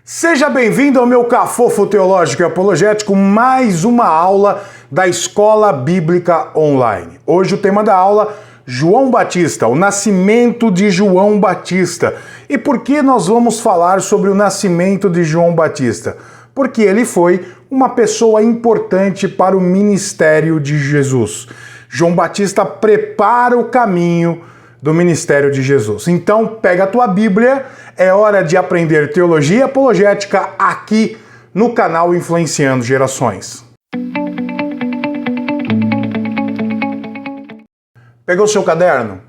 Seja bem-vindo ao meu Cafofo Teológico e Apologético, mais uma aula da Escola Bíblica Online. Hoje o tema da aula, João Batista, o nascimento de João Batista. E por que nós vamos falar sobre o nascimento de João Batista? Porque ele foi uma pessoa importante para o ministério de Jesus. João Batista prepara o caminho do ministério de Jesus. Então, pega a tua Bíblia, é hora de aprender teologia e apologética aqui no canal Influenciando Gerações. Pegou seu caderno?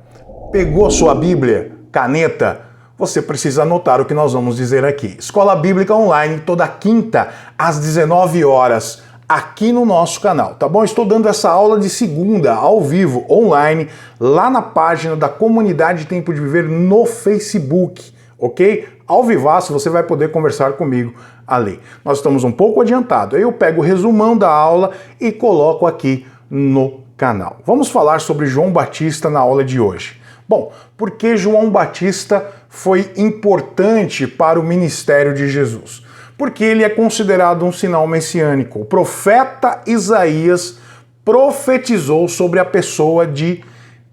Pegou sua Bíblia? Caneta? Você precisa anotar o que nós vamos dizer aqui. Escola Bíblica Online, toda quinta, às 19 horas, aqui no nosso canal, tá bom? Estou dando essa aula de segunda, ao vivo, online, lá na página da Comunidade Tempo de Viver no Facebook, ok? Ao vivaço, você vai poder conversar comigo ali. Nós estamos um pouco adiantados. Aí eu pego o resumão da aula e coloco aqui no canal. Vamos falar sobre João Batista na aula de hoje. Bom, por que João Batista foi importante para o ministério de Jesus? Porque ele é considerado um sinal messiânico. O profeta Isaías profetizou sobre a pessoa de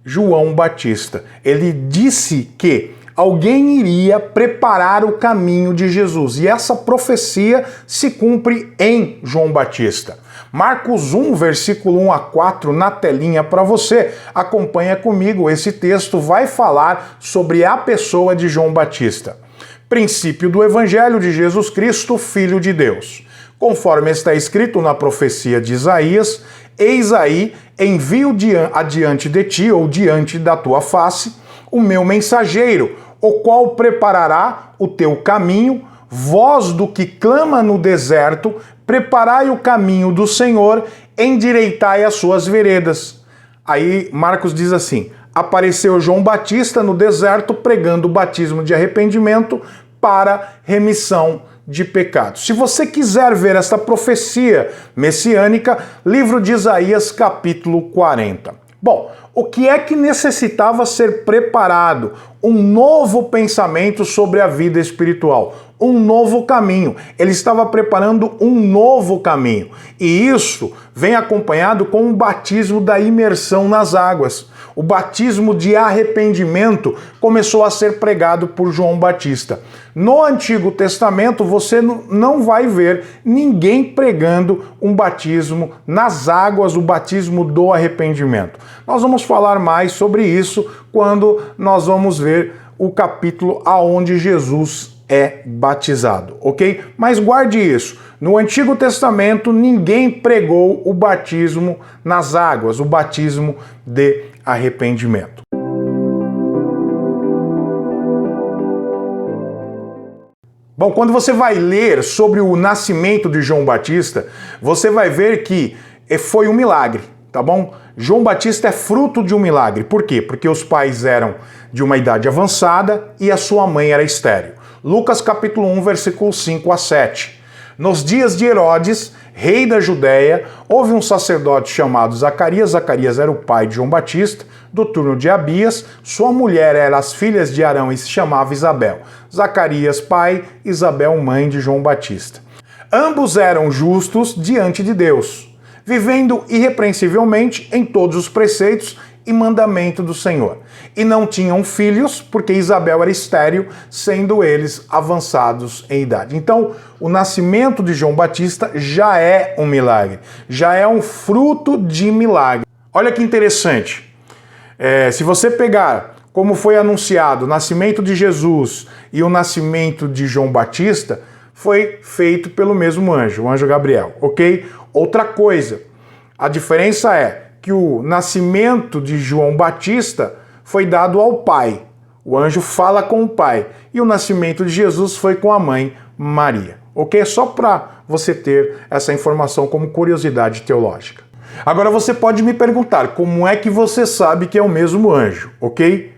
João Batista. Ele disse que alguém iria preparar o caminho de Jesus. E essa profecia se cumpre em João Batista. Marcos 1, versículo 1 a 4, na telinha para você. Acompanha comigo, esse texto vai falar sobre a pessoa de João Batista. Princípio do Evangelho de Jesus Cristo, Filho de Deus. Conforme está escrito na profecia de Isaías, eis aí, envio adiante de ti, ou diante da tua face, o meu mensageiro, o qual preparará o teu caminho, voz do que clama no deserto, preparai o caminho do Senhor, endireitai as suas veredas. Aí Marcos diz assim: apareceu João Batista no deserto pregando o batismo de arrependimento para remissão de pecados. Se você quiser ver esta profecia messiânica, livro de Isaías, capítulo 40. Bom, o que é que necessitava ser preparado? Um novo pensamento sobre a vida espiritual, um novo caminho. Ele estava preparando um novo caminho. E isso vem acompanhado com o batismo da imersão nas águas. O batismo de arrependimento começou a ser pregado por João Batista. No Antigo Testamento, você não vai ver ninguém pregando um batismo nas águas, o batismo do arrependimento. Nós vamos falar mais sobre isso quando nós vamos ver o capítulo aonde Jesus é batizado, ok? Mas guarde isso. No Antigo Testamento, ninguém pregou o batismo nas águas, o batismo de arrependimento. Bom, quando você vai ler sobre o nascimento de João Batista, você vai ver que foi um milagre, tá bom? João Batista é fruto de um milagre. Por quê? Porque os pais eram de uma idade avançada e a sua mãe era estéril. Lucas capítulo 1, versículo 5 a 7. Nos dias de Herodes, rei da Judéia, houve um sacerdote chamado Zacarias. Zacarias era o pai de João Batista, do turno de Abias. Sua mulher era as filhas de Arão e se chamava Isabel. Zacarias, pai, Isabel, mãe de João Batista. Ambos eram justos diante de Deus, vivendo irrepreensivelmente em todos os preceitos e mandamento do Senhor. E não tinham filhos, porque Isabel era estéril, sendo eles avançados em idade. Então, o nascimento de João Batista já é um milagre, já é um fruto de milagre. Olha que interessante. Se você pegar como foi anunciado o nascimento de Jesus e o nascimento de João Batista, foi feito pelo mesmo anjo, o anjo Gabriel, ok? Outra coisa, a diferença é que o nascimento de João Batista foi dado ao pai. O anjo fala com o pai. E o nascimento de Jesus foi com a mãe Maria. Ok? Só para você ter essa informação como curiosidade teológica. Agora você pode me perguntar, como é que você sabe que é o mesmo anjo? Ok?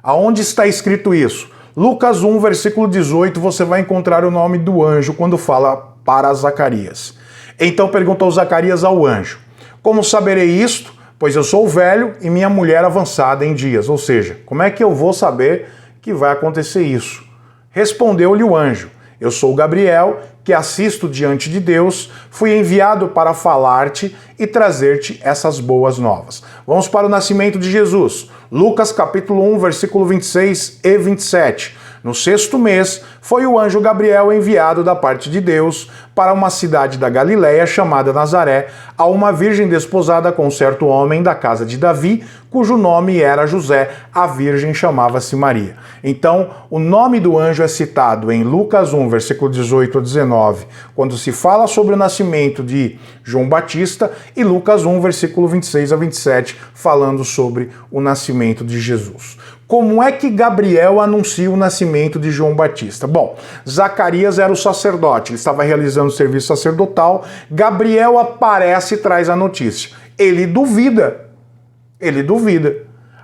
Aonde está escrito isso? Lucas 1, versículo 18, você vai encontrar o nome do anjo quando fala para Zacarias. Então perguntou Zacarias ao anjo: como saberei isto? Pois eu sou velho e minha mulher avançada em dias. Ou seja, como é que eu vou saber que vai acontecer isso? Respondeu-lhe o anjo: Eu sou Gabriel, que assisto diante de Deus, fui enviado para falar-te e trazer-te essas boas novas. Vamos para o nascimento de Jesus. Lucas capítulo 1, versículo 26 e 27. No 6º mês, foi o anjo Gabriel enviado da parte de Deus para uma cidade da Galiléia chamada Nazaré, a uma virgem desposada com um certo homem da casa de Davi, cujo nome era José, a virgem chamava-se Maria. Então, o nome do anjo é citado em Lucas 1, versículo 18 a 19, quando se fala sobre o nascimento de João Batista, e Lucas 1, versículo 26 a 27, falando sobre o nascimento de Jesus. Como é que Gabriel anuncia o nascimento de João Batista? Bom, Zacarias era o sacerdote, ele estava realizando o serviço sacerdotal, Gabriel aparece e traz a notícia. Ele duvida.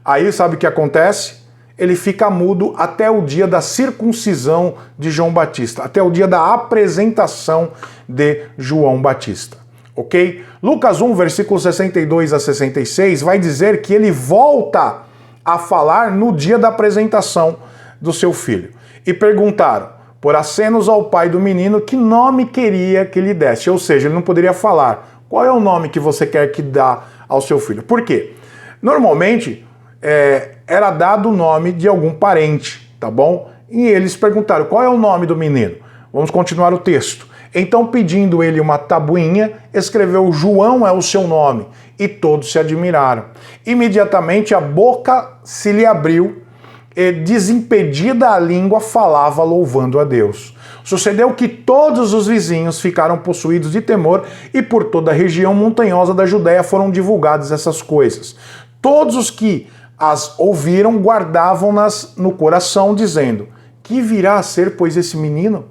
Aí sabe o que acontece? Ele fica mudo até o dia da circuncisão de João Batista, até o dia da apresentação de João Batista. Ok? Lucas 1, versículo 62 a 66, vai dizer que ele volta a falar no dia da apresentação do seu filho. E perguntaram, por acenos ao pai do menino, que nome queria que lhe desse. Ou seja, ele não poderia falar. Qual é o nome que você quer que dá ao seu filho? Por quê? Normalmente, era dado o nome de algum parente, tá bom? E eles perguntaram, qual é o nome do menino? Vamos continuar o texto. Então, pedindo ele uma tabuinha, escreveu, João é o seu nome. E todos se admiraram. Imediatamente a boca se lhe abriu e, desimpedida a língua, falava louvando a Deus. Sucedeu que todos os vizinhos ficaram possuídos de temor e por toda a região montanhosa da Judéia foram divulgadas essas coisas. Todos os que as ouviram guardavam-nas no coração, dizendo, que virá a ser, pois, esse menino?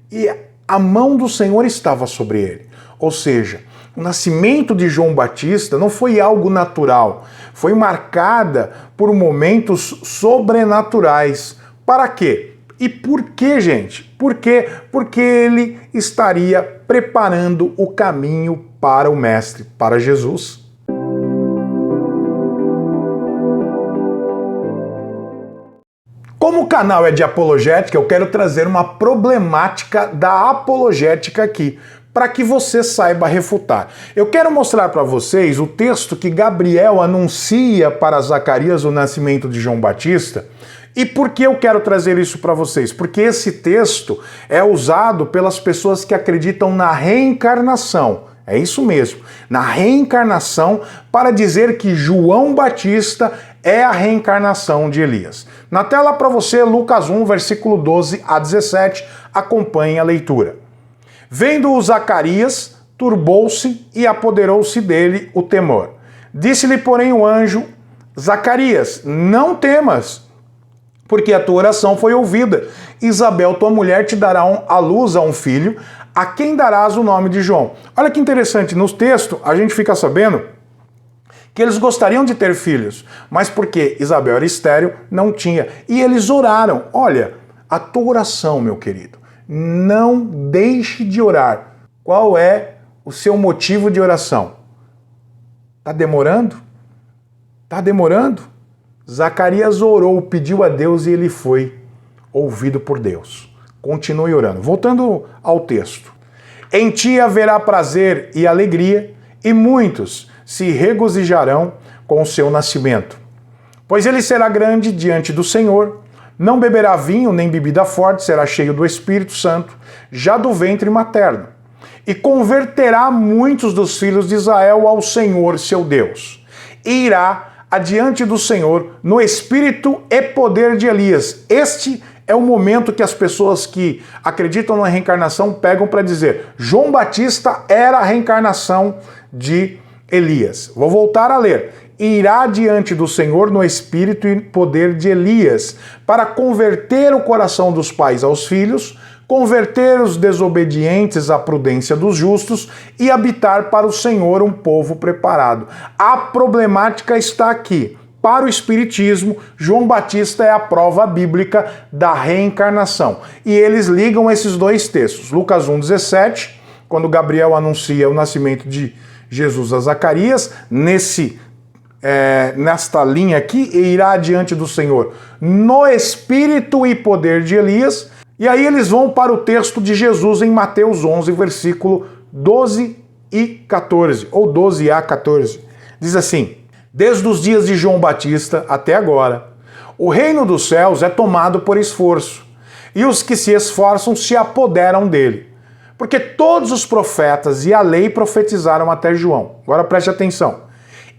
E a mão do Senhor estava sobre ele. Ou seja, o nascimento de João Batista não foi algo natural, foi marcada por momentos sobrenaturais. Para quê? E por quê, gente? Por quê? Porque ele estaria preparando o caminho para o Mestre, para Jesus. Como o canal é de apologética, eu quero trazer uma problemática da apologética aqui, para que você saiba refutar. Eu quero mostrar para vocês o texto que Gabriel anuncia para Zacarias o nascimento de João Batista. E por que eu quero trazer isso para vocês? Porque esse texto é usado pelas pessoas que acreditam na reencarnação. É isso mesmo, na reencarnação, para dizer que João Batista é a reencarnação de Elias. Na tela para você, Lucas 1, versículo 12 a 17, acompanhe a leitura. Vendo-o Zacarias, turbou-se e apoderou-se dele o temor. Disse-lhe, porém, o anjo, Zacarias, não temas, porque a tua oração foi ouvida. Isabel, tua mulher, te dará à luz a um filho, a quem darás o nome de João. Olha que interessante, no texto a gente fica sabendo que eles gostariam de ter filhos, mas porque Isabel era estéril, não tinha. E eles oraram. Olha, a tua oração, meu querido, não deixe de orar. Qual é o seu motivo de oração? Está demorando? Está demorando? Zacarias orou, pediu a Deus e ele foi ouvido por Deus. Continue orando. Voltando ao texto. Em ti haverá prazer e alegria, e muitos se regozijarão com o seu nascimento. Pois ele será grande diante do Senhor, não beberá vinho nem bebida forte, será cheio do Espírito Santo, já do ventre materno, e converterá muitos dos filhos de Israel ao Senhor seu Deus, e irá adiante do Senhor no espírito e poder de Elias. Este é o momento que as pessoas que acreditam na reencarnação pegam para dizer, João Batista era a reencarnação de Elias. Vou voltar a ler. Irá diante do Senhor no espírito e poder de Elias, para converter o coração dos pais aos filhos, converter os desobedientes à prudência dos justos e habitar para o Senhor um povo preparado. A problemática está aqui. Para o Espiritismo, João Batista é a prova bíblica da reencarnação. E eles ligam esses dois textos. Lucas 1,17, quando Gabriel anuncia o nascimento de Jesus a Zacarias, nesta linha aqui, e irá diante do Senhor no espírito e poder de Elias, E aí eles vão para o texto de Jesus em Mateus 11, versículo 12 e 14, ou 12 a 14. Diz assim: desde os dias de João Batista até agora, o reino dos céus é tomado por esforço, e os que se esforçam se apoderam dele. Porque todos os profetas e a lei profetizaram até João. Agora preste atenção.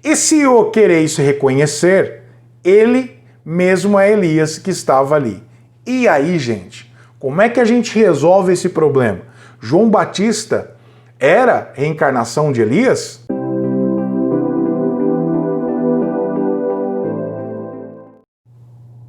E se o quereis reconhecer, ele mesmo é Elias que estava ali. E aí, gente, como é que a gente resolve esse problema? João Batista era reencarnação de Elias?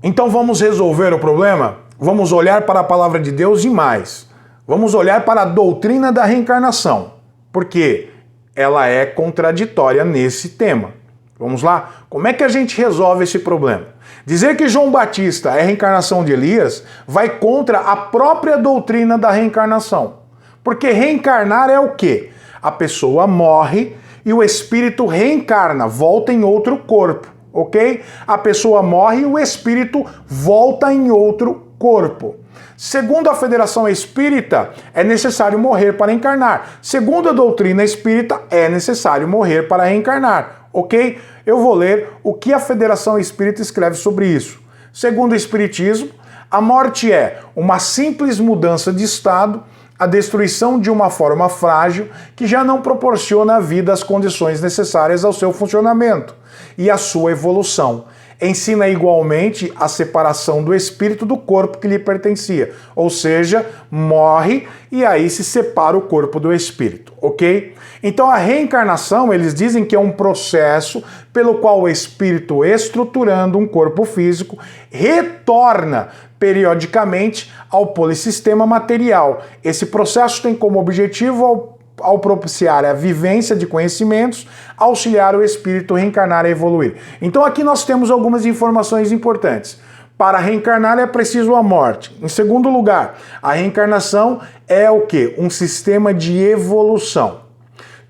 Então vamos resolver o problema? Vamos olhar para a palavra de Deus e mais. Vamos olhar para a doutrina da reencarnação, porque ela é contraditória nesse tema. Vamos lá? Como é que a gente resolve esse problema? Dizer que João Batista é reencarnação de Elias vai contra a própria doutrina da reencarnação. Porque reencarnar é o quê? A pessoa morre e o espírito reencarna, volta em outro corpo, ok? A pessoa morre e o espírito volta em outro corpo. Segundo a Federação Espírita, é necessário morrer para encarnar. Segundo a doutrina espírita, é necessário morrer para reencarnar, ok? Eu vou ler o que a Federação Espírita escreve sobre isso. Segundo o Espiritismo, a morte é uma simples mudança de estado, a destruição de uma forma frágil que já não proporciona à vida as condições necessárias ao seu funcionamento e à sua evolução. Ensina igualmente a separação do espírito do corpo que lhe pertencia, ou seja, morre e aí se separa o corpo do espírito, ok? Então a reencarnação, eles dizem que é um processo pelo qual o espírito, estruturando um corpo físico, retorna periodicamente ao polissistema material. Esse processo tem como objetivo, ao propiciar a vivência de conhecimentos, auxiliar o espírito a reencarnar e evoluir. Então aqui nós temos algumas informações importantes. Para reencarnar é preciso a morte. Em segundo lugar, a reencarnação é o quê? Um sistema de evolução.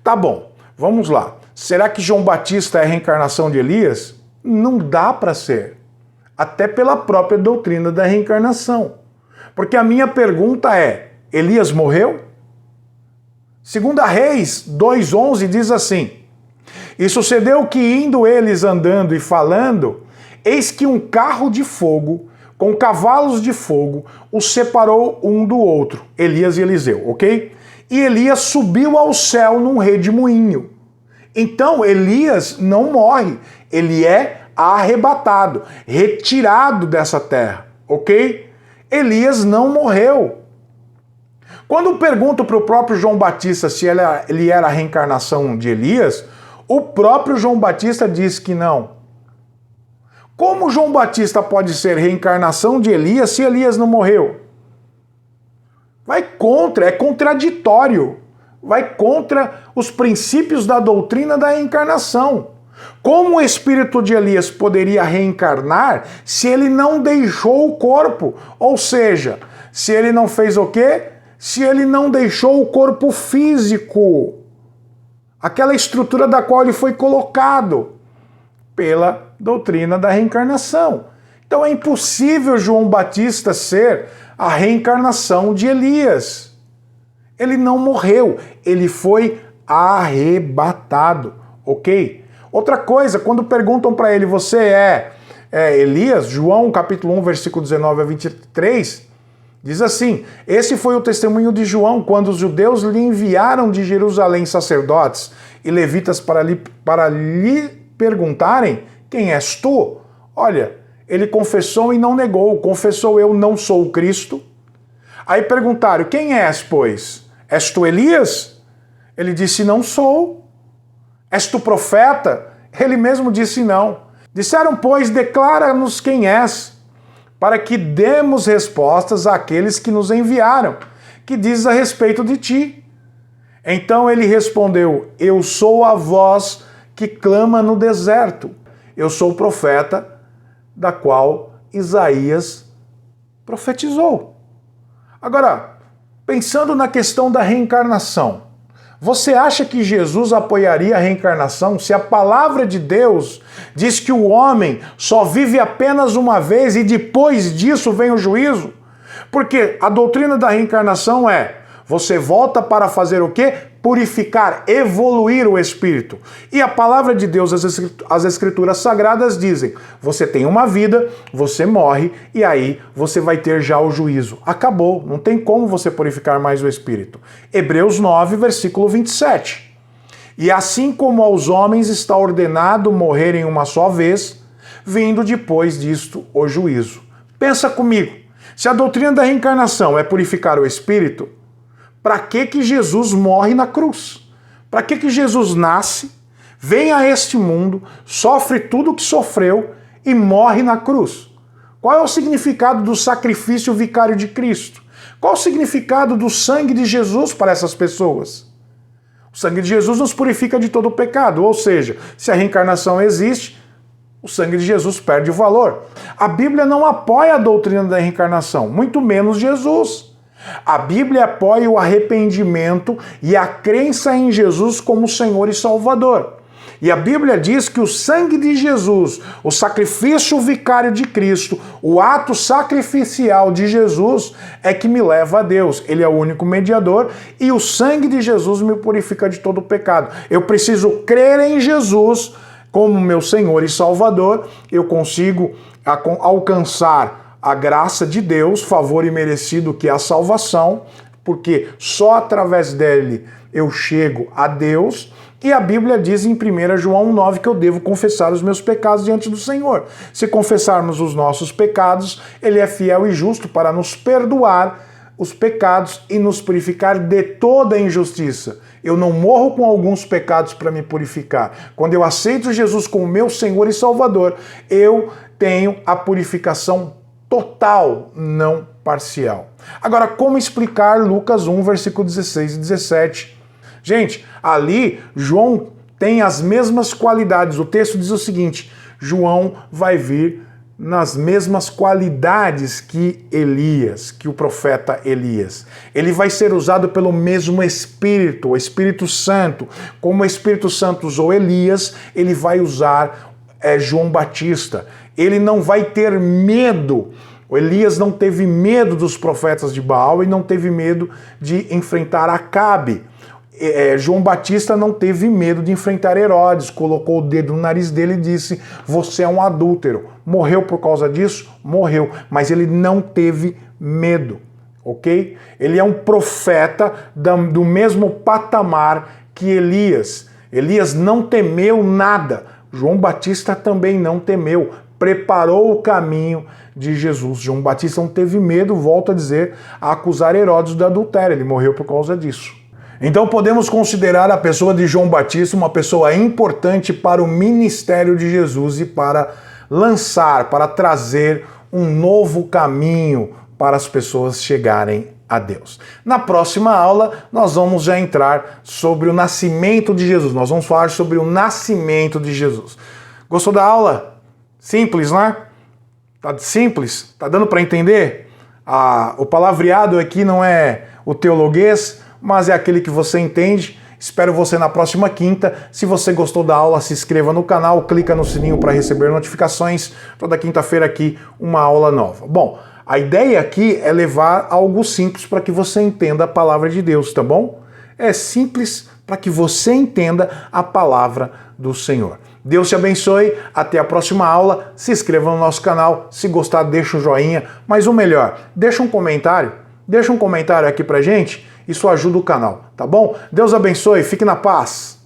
Tá bom, vamos lá. Será que João Batista é a reencarnação de Elias? Não dá para ser. Até pela própria doutrina da reencarnação. Porque a minha pergunta é, Elias morreu? Segunda Reis 2:11 diz assim: e sucedeu que indo eles andando e falando, eis que um carro de fogo, com cavalos de fogo, os separou um do outro, Elias e Eliseu, ok? E Elias subiu ao céu num redemoinho. Então Elias não morre, ele é arrebatado, retirado dessa terra, ok? Elias não morreu. Quando pergunto para o próprio João Batista se ele era a reencarnação de Elias, o próprio João Batista diz que não. Como João Batista pode ser reencarnação de Elias se Elias não morreu? Vai contra, é contraditório. Vai contra os princípios da doutrina da reencarnação. Como o espírito de Elias poderia reencarnar se ele não deixou o corpo? Ou seja, se ele não fez o quê? Se ele não deixou o corpo físico, aquela estrutura da qual ele foi colocado pela doutrina da reencarnação. Então é impossível João Batista ser a reencarnação de Elias. Ele não morreu, ele foi arrebatado, ok? Outra coisa, quando perguntam para ele, você é Elias? João capítulo 1, versículo 19 a 23, diz assim: esse foi o testemunho de João quando os judeus lhe enviaram de Jerusalém sacerdotes e levitas para lhe perguntarem, quem és tu? Olha, ele confessou e não negou, confessou, eu não sou o Cristo. Aí perguntaram, quem és, pois? És tu Elias? Ele disse, não sou. És tu profeta? Ele mesmo disse não. Disseram, pois, declara-nos quem és, para que demos respostas àqueles que nos enviaram, que dizes a respeito de ti. Então ele respondeu, eu sou a voz que clama no deserto. Eu sou o profeta da qual Isaías profetizou. Agora, pensando na questão da reencarnação, você acha que Jesus apoiaria a reencarnação se a palavra de Deus diz que o homem só vive apenas uma vez e depois disso vem o juízo? Porque a doutrina da reencarnação é: você volta para fazer o quê? Purificar, evoluir o espírito. E a palavra de Deus, as escrituras sagradas dizem: você tem uma vida, você morre e aí você vai ter já o juízo. Acabou, não tem como você purificar mais o espírito. Hebreus 9, versículo 27. E assim como aos homens está ordenado morrerem uma só vez, vindo depois disto o juízo. Pensa comigo, se a doutrina da reencarnação é purificar o espírito, para que Jesus morre na cruz? Para que Jesus nasce, vem a este mundo, sofre tudo o que sofreu e morre na cruz? Qual é o significado do sacrifício vicário de Cristo? Qual é o significado do sangue de Jesus para essas pessoas? O sangue de Jesus nos purifica de todo o pecado, ou seja, se a reencarnação existe, o sangue de Jesus perde o valor. A Bíblia não apoia a doutrina da reencarnação, muito menos Jesus. A Bíblia apoia o arrependimento e a crença em Jesus como Senhor e Salvador. E a Bíblia diz que o sangue de Jesus, o sacrifício vicário de Cristo, o ato sacrificial de Jesus é que me leva a Deus. Ele é o único mediador e o sangue de Jesus me purifica de todo o pecado. Eu preciso crer em Jesus como meu Senhor e Salvador, eu consigo alcançar a graça de Deus, favor imerecido que é a salvação, porque só através dele eu chego a Deus. E a Bíblia diz em 1 João 9 que eu devo confessar os meus pecados diante do Senhor. Se confessarmos os nossos pecados, ele é fiel e justo para nos perdoar os pecados e nos purificar de toda a injustiça. Eu não morro com alguns pecados para me purificar. Quando eu aceito Jesus como meu Senhor e Salvador, eu tenho a purificação total, não parcial. Agora, como explicar Lucas 1, versículo 16 e 17? Gente, ali João tem as mesmas qualidades. O texto diz o seguinte: João vai vir nas mesmas qualidades que Elias, que o profeta Elias. Ele vai ser usado pelo mesmo Espírito, o Espírito Santo. Como o Espírito Santo usou Elias, ele vai usar João Batista. Ele não vai ter medo. O Elias não teve medo dos profetas de Baal e não teve medo de enfrentar Acabe. João Batista não teve medo de enfrentar Herodes, colocou o dedo no nariz dele e disse: você é um adúltero. Morreu por causa disso? Morreu, mas ele não teve medo, ok? Ele é um profeta do mesmo patamar que Elias. Elias não temeu nada. João Batista também não temeu, preparou o caminho de Jesus. João Batista não teve medo, volto a dizer, a acusar Herodes do adultério. Ele morreu por causa disso. Então podemos considerar a pessoa de João Batista uma pessoa importante para o ministério de Jesus e para lançar, para trazer um novo caminho para as pessoas chegarem a Deus. Na próxima aula, nós vamos já entrar sobre o nascimento de Jesus. Nós vamos falar sobre o nascimento de Jesus. Gostou da aula? Simples, né? Tá simples? Tá dando para entender? O palavreado aqui não é o teologuês, mas é aquele que você entende. Espero você na próxima quinta. Se você gostou da aula, se inscreva no canal, clica no sininho para receber notificações. Toda quinta-feira aqui, uma aula nova. Bom, a ideia aqui é levar algo simples para que você entenda a palavra de Deus, tá bom? É simples para que você entenda a palavra do Senhor. Deus te abençoe, até a próxima aula, se inscreva no nosso canal, se gostar deixa um joinha, mas o melhor, deixa um comentário aqui pra gente, isso ajuda o canal, tá bom? Deus abençoe, fique na paz!